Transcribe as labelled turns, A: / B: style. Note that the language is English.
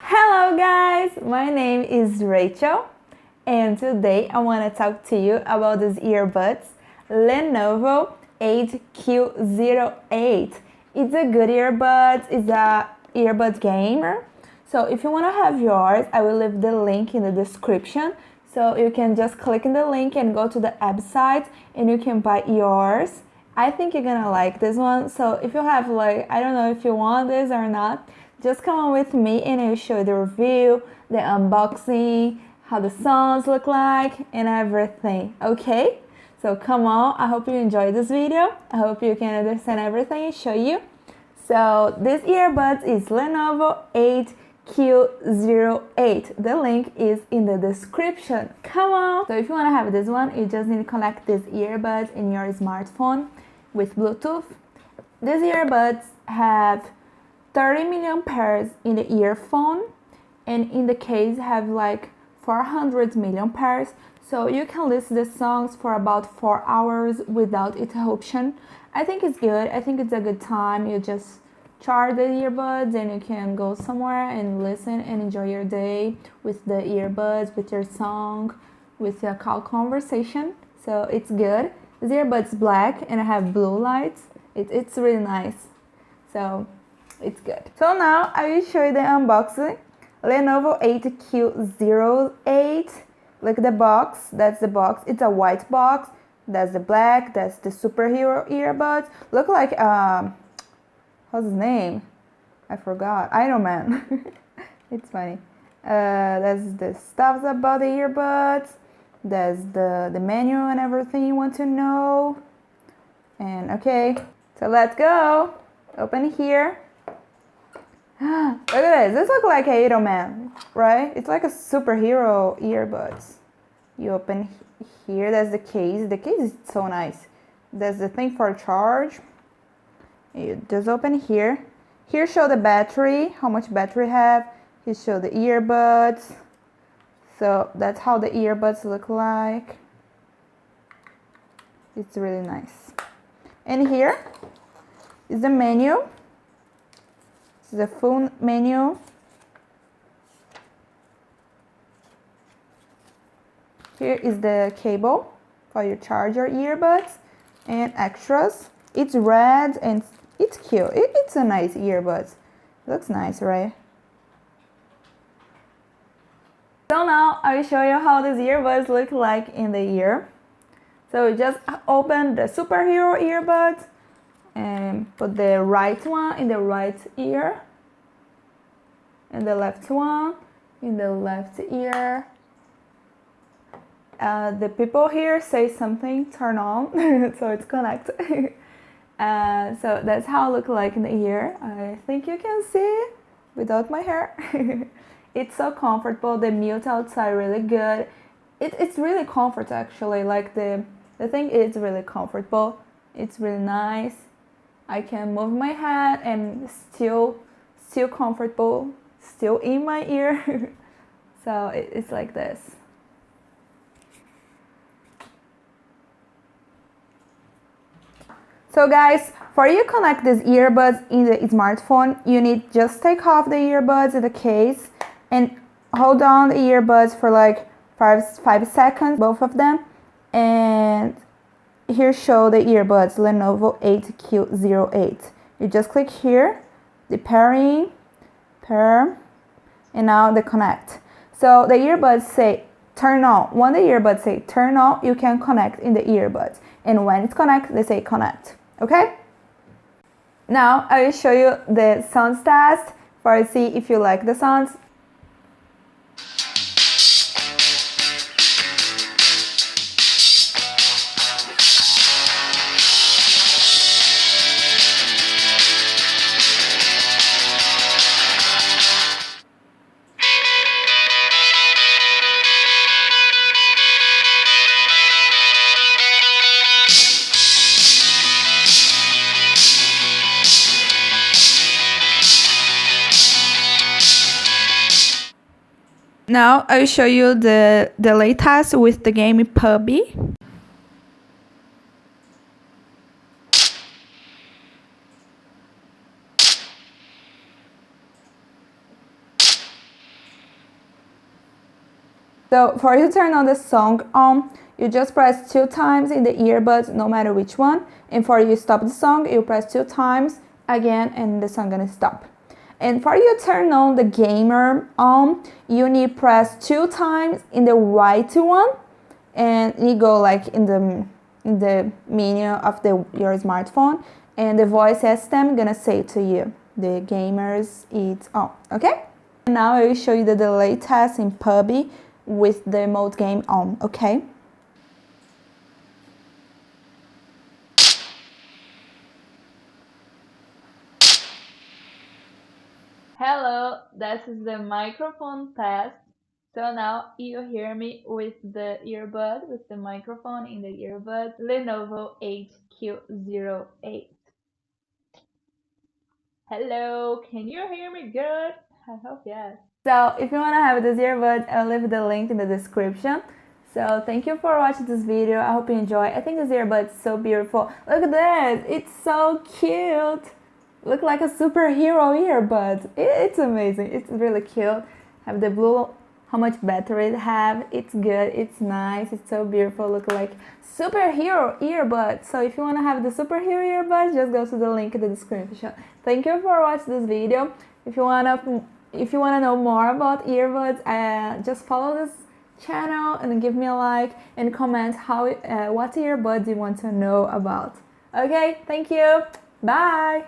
A: Hello guys, my name is Rachel and today I want to talk to you about these earbuds Lenovo HQ08. It's a good earbud, it's a earbud gamer. So if you want to have yours, I will leave the link in the description. So you can just click in the link and go to the website and you can buy yours. I think you're gonna like this one. So if you have I don't know if you want this or not, just come on with me and I'll show you the review, the unboxing, how the sounds look like and everything, okay? So come on, I hope you enjoyed this video. I hope you can understand everything I show you. So this earbuds is Lenovo HQ08. The link is in the description. Come on! So if you want to have this one, you just need to connect these earbuds in your smartphone with Bluetooth. These earbuds have 30 million pairs in the earphone, and in the case have 400 million pairs, so you can listen to the songs for about 4 hours without interruption. I think it's good. I think it's a good time. You just charge the earbuds and you can go somewhere and listen and enjoy your day with the earbuds, with your song, with your call conversation. So it's good. This earbud's black and I have blue lights. It's really nice. So it's good. So now I will show you the unboxing. Lenovo HQ08. Look at the box. That's the box. It's a white box. That's the black. That's the superhero earbuds. Look like what's his name? I forgot. Iron Man. It's funny. That's the stuff about the earbuds. That's the menu and everything you want to know. And okay, so let's go. Open here. Look at this. This looks like Iron Man, right? It's like a superhero earbuds. You open here. That's the case. The case is so nice. That's the thing for charge. You just open here. Here show the battery, how much battery have. Here show the earbuds. So that's how the earbuds look like. It's really nice. And here is the menu. This is the full menu. Here is the cable for your charger earbuds and extras. It's red and it's cute. It's a nice earbuds. Looks nice, right? So now I will show you how these earbuds look like in the ear. So just open the superhero earbuds and put the right one in the right ear and the left one in the left ear. The people here say something, turn on, so it's connected. So that's how it looks like in the ear. I think you can see without my hair. It's so comfortable. The mute outside really good. It's really comfort actually. Like the thing is really comfortable. It's really nice. I can move my head and still comfortable, still in my ear. So it's like this. So guys, for you to connect these earbuds in the smartphone, you need just take off the earbuds in the case and hold on the earbuds for 5 seconds, both of them. And here show the earbuds, Lenovo HQ08. You just click here, the pair, and now the connect. So the earbuds say turn on. When the earbuds say turn on, you can connect in the earbuds. And when it's connect, they say connect. Okay? Now I will show you the sounds test for see if you like the sounds. Now I will show you the delay test with the game PUBG. So for you to turn on the song on, you just press 2 times in the earbuds, no matter which one. And for you to stop the song, you press 2 times again and the song gonna stop. And for you to turn on the gamer on, you need press 2 times in the right one, and you go like in the menu of your smartphone, and the voice system gonna say to you, the gamers it's on, okay? And now I will show you the delay test in PUBG with the mode game on, okay? Hello, this is the microphone test. So now you hear me with the earbud, with the microphone in the earbud, Lenovo HQ08. Hello, can you hear me good? I hope yes. So if you want to have this earbud, I'll leave the link in the description. So thank you for watching this video. I hope you enjoy. I think this earbud is so beautiful. Look at this, it's so cute. Look like a superhero earbud. It's amazing. It's really cute. Have the blue, how much battery it have. It's good. It's nice. It's so beautiful. Look like superhero earbud. So if you want to have the superhero earbud, just go to the link in the description. Thank you for watching this video. If you wanna know more about earbuds, just follow this channel and give me a like and comment what earbuds you want to know about. Okay, thank you. Bye.